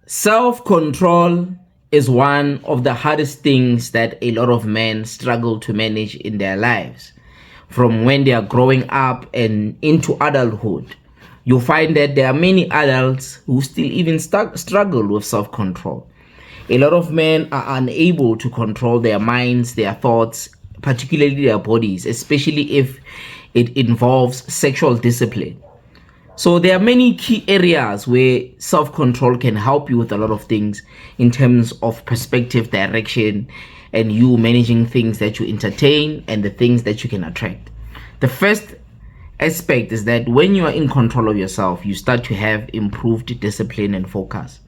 Self-control is one of the hardest things that a lot of men struggle to manage in their lives. From when they are growing up and into adulthood, you'll find that there are many adults who still even struggle with self-control. A lot of men are unable to control their minds, their thoughts, particularly their bodies, especially if it involves sexual discipline. So there are many key areas where self-control can help you with a lot of things in terms of perspective, direction, and you managing things that you entertain and the things that you can attract. The first aspect is that when you are in control of yourself, you start to have improved discipline and focus.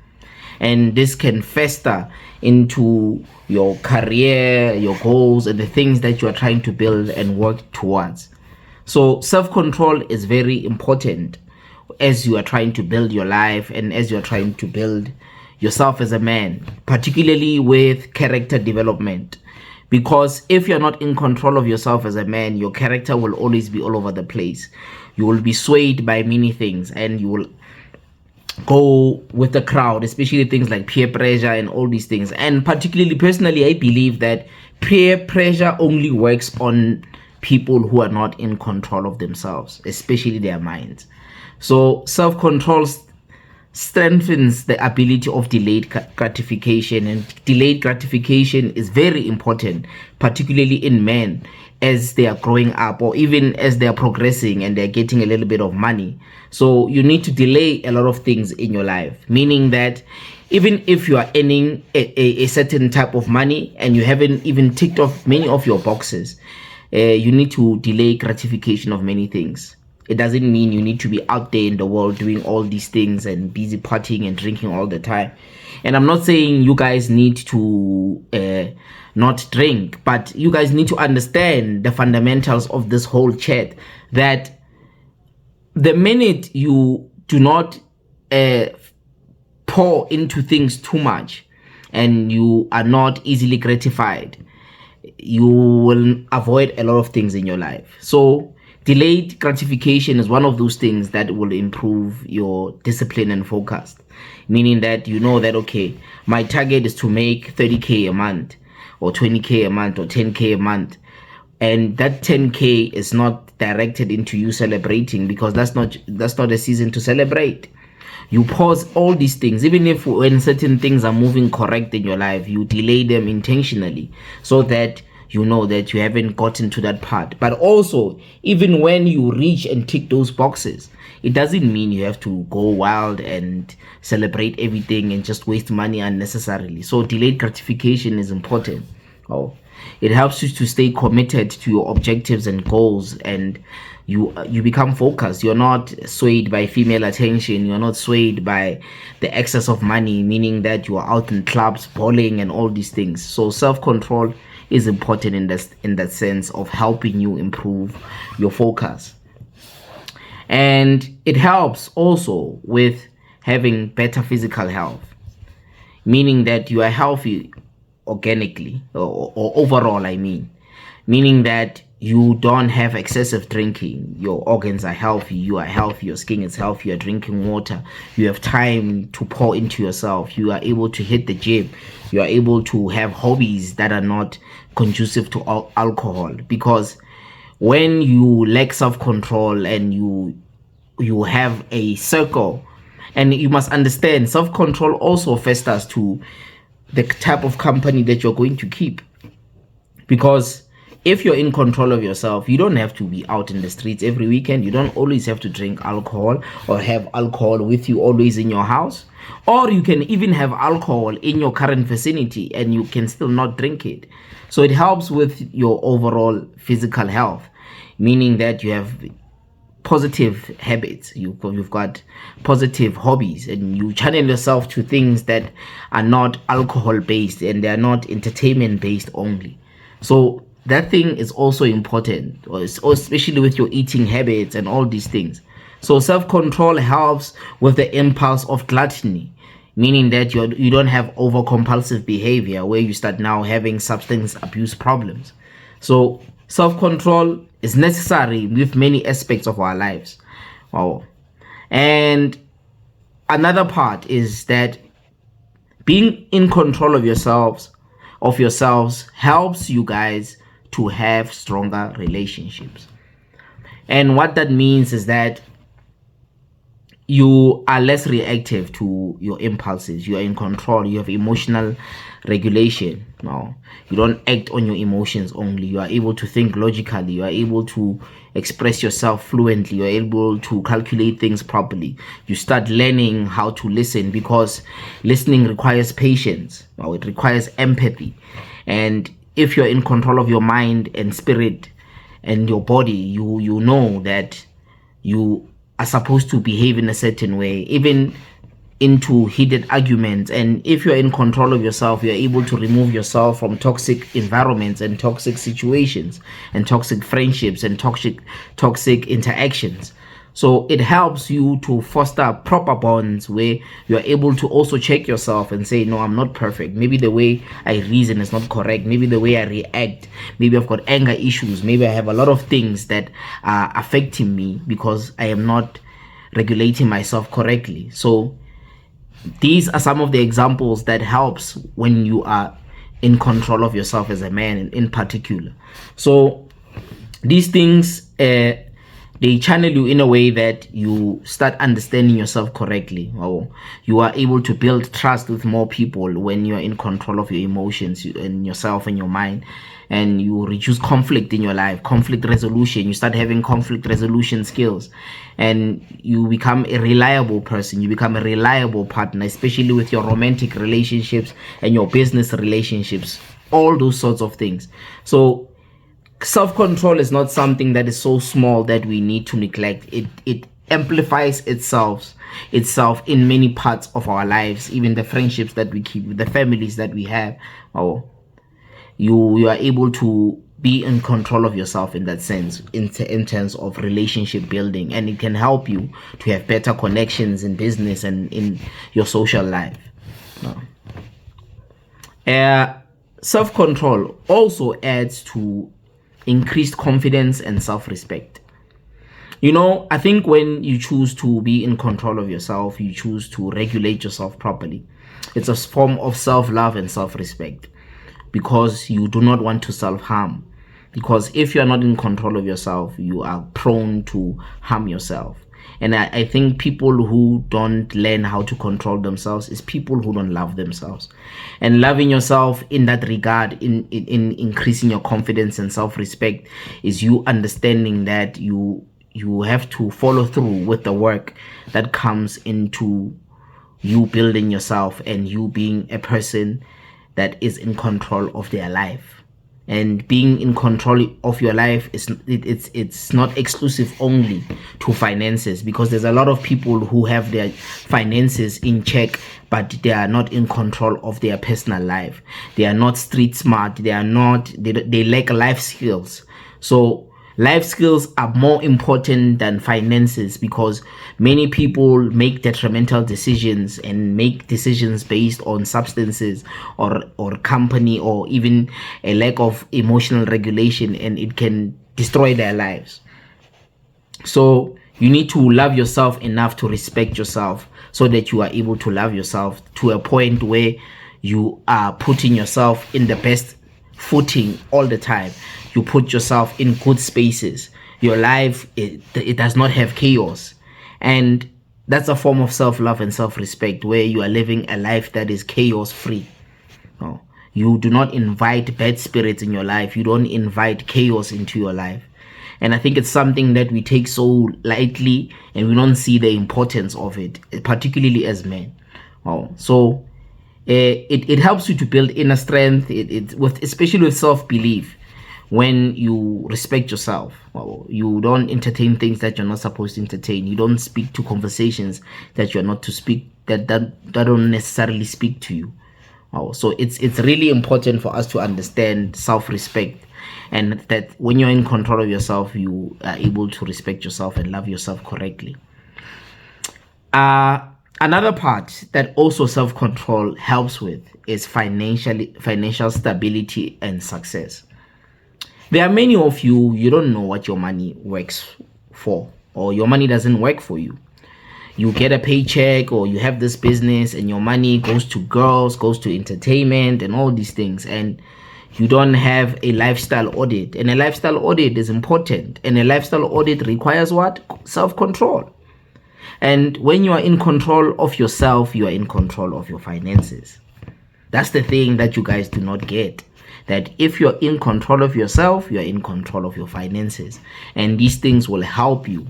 And this can fester into your career, your goals, and the things that you are trying to build and work towards. So self-control is very important as you are trying to build your life and as you are trying to build yourself as a man, particularly with character development. Because if you're not in control of yourself as a man, your character will always be all over the place. You will be swayed by many things and you will go with the crowd, especially things like peer pressure and all these things. And particularly personally, I believe that peer pressure only works on people who are not in control of themselves, especially their minds. So self-control strengthens the ability of delayed gratification, and delayed gratification is very important, particularly in men as they are growing up or even as they are progressing and they're getting a little bit of money. So you need to delay a lot of things in your life, meaning that even if you are earning a certain type of money and you haven't even ticked off many of your boxes, you need to delay gratification of many things. It doesn't mean you need to be out there in the world doing all these things and busy partying and drinking all the time. And I'm not saying you guys need to not drink, but you guys need to understand the fundamentals of this whole chat, that the minute you do not pour into things too much and you are not easily gratified, you will avoid a lot of things in your life. So delayed gratification is one of those things that will improve your discipline and focus, meaning that you know that, okay, my target is to make 30K a month or 20K a month or 10K a month. And that 10K is not directed into you celebrating, because that's not a season to celebrate. You pause all these things, even if when certain things are moving correct in your life, you delay them intentionally so that you know that you haven't gotten to that part. But also, even when you reach and tick those boxes, it doesn't mean you have to go wild and celebrate everything and just waste money unnecessarily. So delayed gratification is important. It helps you to stay committed to your objectives and goals, and you become focused. You're not swayed by female attention. You're not swayed by the excess of money, meaning that you are out in clubs, bowling, and all these things. So self-control is important in that sense of helping you improve your focus. And it helps also with having better physical health, meaning that you are healthy organically or overall, meaning that you don't have excessive drinking. Your organs are healthy, you are healthy, your skin is healthy, you're drinking water, you have time to pour into yourself, you are able to hit the gym, you are able to have hobbies that are not conducive to alcohol. Because when you lack self-control and you have a circle, and you must understand, self-control also festers to the type of company that you're going to keep. Because if you're in control of yourself, you don't have to be out in the streets every weekend. You don't always have to drink alcohol or have alcohol with you always in your house. Or you can even have alcohol in your current vicinity and you can still not drink it. So it helps with your overall physical health, meaning that you have positive habits, you've got positive hobbies, and you channel yourself to things that are not alcohol based and they are not entertainment based only. So that thing is also important, especially with your eating habits and all these things. So self-control helps with the impulse of gluttony, meaning that you don't have over compulsive behavior where you start now having substance abuse problems. So self-control is necessary with many aspects of our lives. And another part is that Being in control of yourselves helps you guys to have stronger relationships. And what that means is that you are less reactive to your impulses. You are in control. You have emotional regulation. No, you don't act on your emotions only. You are able to think logically. You are able to express yourself fluently. You are able to calculate things properly. You start learning how to listen, because listening requires patience. Well, it requires empathy. And if you're in control of your mind and spirit and your body, you know that you are supposed to behave in a certain way, even into heated arguments. And if you're in control of yourself, you're able to remove yourself from toxic environments and toxic situations and toxic friendships and toxic interactions. So it helps you to foster proper bonds where you're able to also check yourself and say, no, I'm not perfect. Maybe the way I reason is not correct. Maybe the way I react, maybe I've got anger issues. Maybe I have a lot of things that are affecting me because I am not regulating myself correctly. So these are some of the examples that helps when you are in control of yourself as a man in particular. So these things, they channel you in a way that you start understanding yourself correctly, or you are able to build trust with more people when you're in control of your emotions and yourself and your mind. And you reduce conflict in your life, conflict resolution. You start having conflict resolution skills, and you become a reliable person. You become a reliable partner, especially with your romantic relationships and your business relationships, all those sorts of things. So self-control is not something that is so small that we need to neglect. It amplifies itself in many parts of our lives, even the friendships that we keep, the families that we have. Or you are able to be in control of yourself in that sense, in terms of relationship building, and it can help you to have better connections in business and in your social life. Self-control also adds to increased confidence and self-respect. I think when you choose to be in control of yourself, you choose to regulate yourself properly. It's a form of self-love and self-respect, because you do not want to self-harm. Because if you are not in control of yourself, you are prone to harm yourself. And I think people who don't learn how to control themselves is people who don't love themselves. And loving yourself in that regard, in increasing your confidence and self-respect, is you understanding that you have to follow through with the work that comes into you building yourself and you being a person that is in control of their life. And being in control of your life it's not exclusive only to finances, because there's a lot of people who have their finances in check, but they are not in control of their personal life. They are not street smart. They lack life skills. So life skills are more important than finances, because many people make detrimental decisions and make decisions based on substances or company, or even a lack of emotional regulation, and it can destroy their lives. So you need to love yourself enough to respect yourself, so that you are able to love yourself to a point where you are putting yourself in the best footing all the time. You put yourself in good spaces. Your life, it does not have chaos. And that's a form of self-love and self-respect, where you are living a life that is chaos free. No, you do not invite bad spirits in your life. You don't invite chaos into your life. And I think it's something that we take so lightly, and we don't see the importance of it, particularly as men. So it helps you to build inner strength, especially with self-belief. When you respect yourself, you don't entertain things that you're not supposed to entertain. You don't speak to conversations that you're not to speak, that don't necessarily speak to you. So it's really important for us to understand self-respect, and that when you're in control of yourself, you are able to respect yourself and love yourself correctly. Another part that also self-control helps with is financial stability and success. There are many of you don't know what your money works for, or your money doesn't work for you. you get a paycheck or you have this business and your money goes to girls, goes to entertainment and all these things, and you don't have a lifestyle audit. And a lifestyle audit is important, and a lifestyle audit requires what? Self-control. And when you are in control of yourself, you are in control of your finances. That's the thing that you guys do not get, that if you're in control of yourself, you're in control of your finances. And these things will help you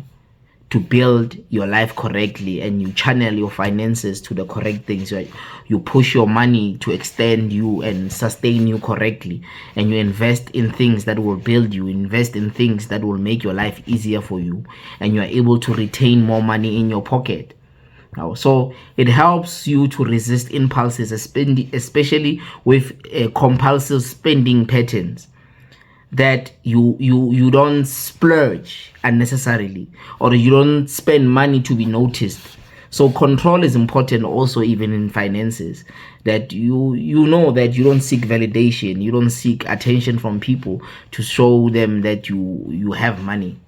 to build your life correctly, and you channel your finances to the correct things. You push your money to extend you and sustain you correctly, and you invest in things that will build you, invest in things that will make your life easier for you, and you are able to retain more money in your pocket. So it helps you to resist impulses, especially with compulsive spending patterns, that you don't splurge unnecessarily, or you don't spend money to be noticed. So control is important also, even in finances, that you know that you don't seek validation, you don't seek attention from people to show them that you have money.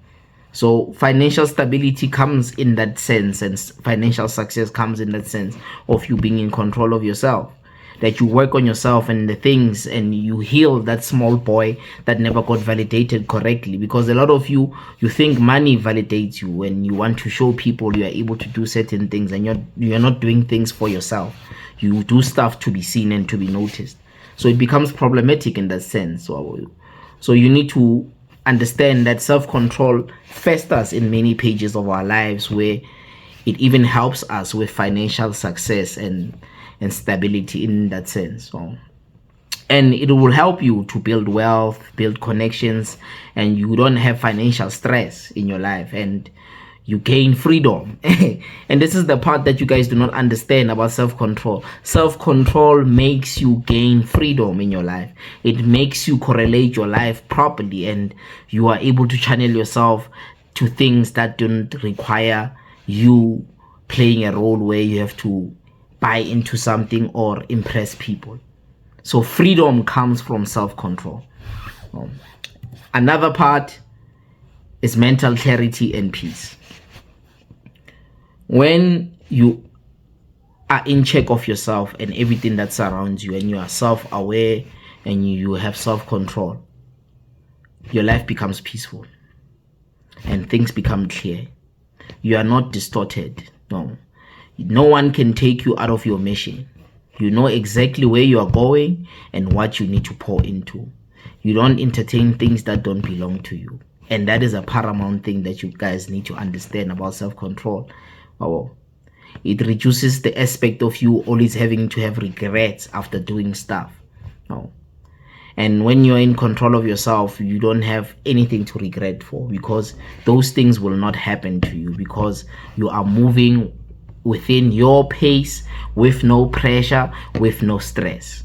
So financial stability comes in that sense, and financial success comes in that sense of you being in control of yourself, that you work on yourself and the things, and you heal that small boy that never got validated correctly. Because a lot of you think money validates you when you want to show people you are able to do certain things, and you're not doing things for yourself. You do stuff to be seen and to be noticed. So it becomes problematic in that sense. So you need to understand that self-control festers in many pages of our lives, where it even helps us with financial success and stability in that sense. And it will help you to build wealth, build connections, and you don't have financial stress in your life, and you gain freedom. And this is the part that you guys do not understand about self-control. Self-control makes you gain freedom in your life. It makes you correlate your life properly, and you are able to channel yourself to things that don't require you playing a role where you have to buy into something or impress people. So freedom comes from self-control. Another part is mental clarity and peace. When you are in check of yourself and everything that surrounds you, and you are self-aware and you have self-control, your life becomes peaceful and things become clear. You are not distorted. No one can take you out of your mission. You know exactly where you are going and what you need to pour into. You don't entertain things that don't belong to you. And that is a paramount thing that you guys need to understand about self-control. It reduces the aspect of you always having to have regrets after doing stuff. And when you're in control of yourself, you don't have anything to regret for, because those things will not happen to you, because you are moving within your pace, with no pressure, with no stress.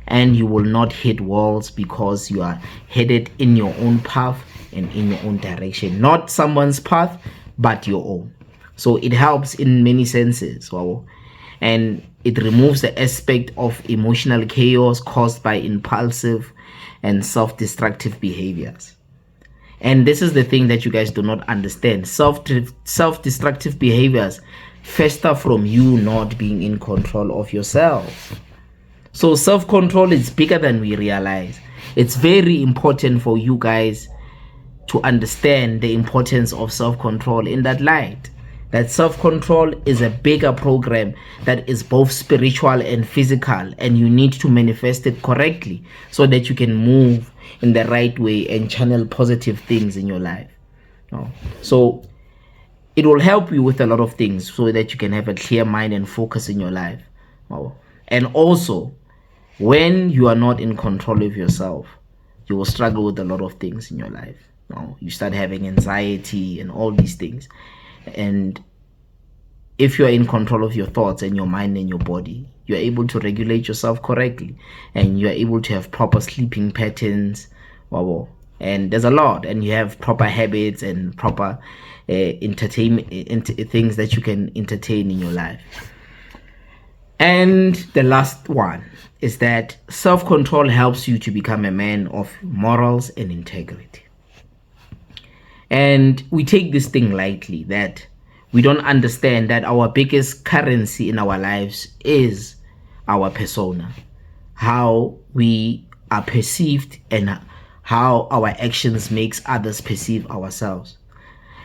And you will not hit walls, because you are headed in your own path and in your own direction, not someone's path but your own. So it helps in many senses. And it removes the aspect of emotional chaos caused by impulsive and self-destructive behaviors. And this is the thing that you guys do not understand. Self-destructive behaviors fester from you not being in control of yourself. So self-control is bigger than we realize. It's very important for you guys to understand the importance of self-control in that light. That self-control is a bigger program that is both spiritual and physical, and you need to manifest it correctly so that you can move in the right way and channel positive things in your life. So it will help you with a lot of things so that you can have a clear mind and focus in your life. And also, when you are not in control of yourself, you will struggle with a lot of things in your life. You start having anxiety and all these things. And if you are in control of your thoughts and your mind and your body, you are able to regulate yourself correctly, and you are able to have proper sleeping patterns. And there's a lot, and you have proper habits and proper entertainment things that you can entertain in your life. And the last one is that self-control helps you to become a man of morals and integrity. And we take this thing lightly, that we don't understand that our biggest currency in our lives is our persona, how we are perceived and how our actions makes others perceive ourselves.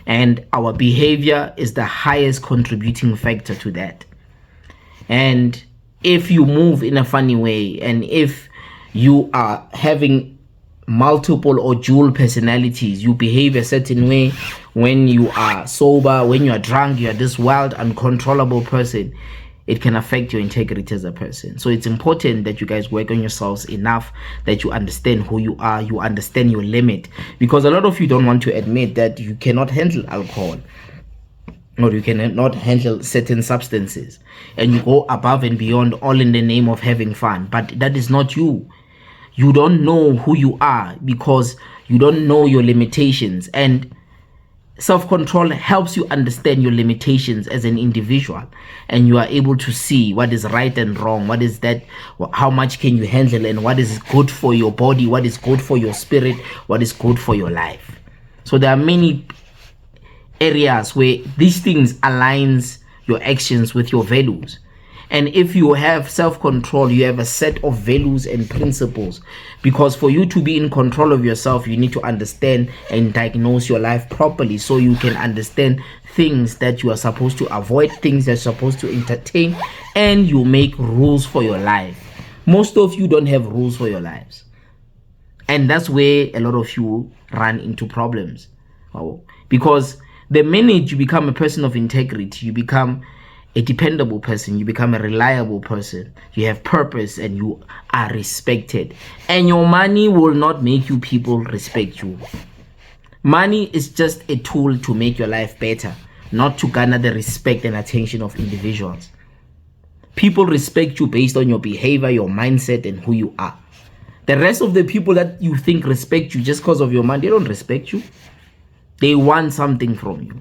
And our behavior is the highest contributing factor to that. And if you move in a funny way, and if you are having multiple or dual personalities, you behave a certain way when you are sober, when you are drunk, you are this wild, uncontrollable person, it can affect your integrity as a person. So it's important that you guys work on yourselves enough that you understand who you are, you understand your limit, because a lot of you don't want to admit that you cannot handle alcohol or you cannot handle certain substances, and you go above and beyond all in the name of having fun. But that is not you. You don't know who you are because you don't know your limitations, and self-control helps you understand your limitations as an individual, and you are able to see what is right and wrong, what is that, how much can you handle, and what is good for your body, what is good for your spirit, what is good for your life. So there are many areas where these things aligns your actions with your values. And if you have self-control, you have a set of values and principles, because for you to be in control of yourself, you need to understand and diagnose your life properly, so you can understand things that you are supposed to avoid, things that you're supposed to entertain, and you make rules for your life. Most of you don't have rules for your lives, and that's where a lot of you run into problems. Because the minute you become a person of integrity, you become a dependable person, you become a reliable person, you have purpose, and you are respected. And your money will not make you people respect you. Money is just a tool to make your life better, not to garner the respect and attention of individuals. People respect you based on your behavior, your mindset, and who you are. The rest of the people that you think respect you just because of your money, they don't respect you. They want something from you.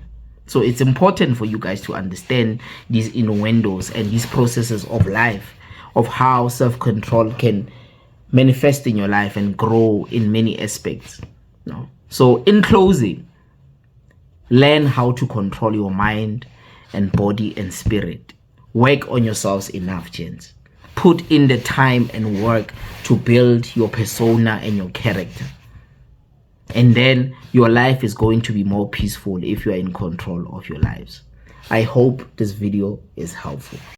So it's important for you guys to understand these innuendos and these processes of life, of how self-control can manifest in your life and grow in many aspects. So in closing, learn how to control your mind and body and spirit. Work on yourselves enough, gents. Put in the time and work to build your persona and your character. And then your life is going to be more peaceful if you are in control of your lives. I hope this video is helpful.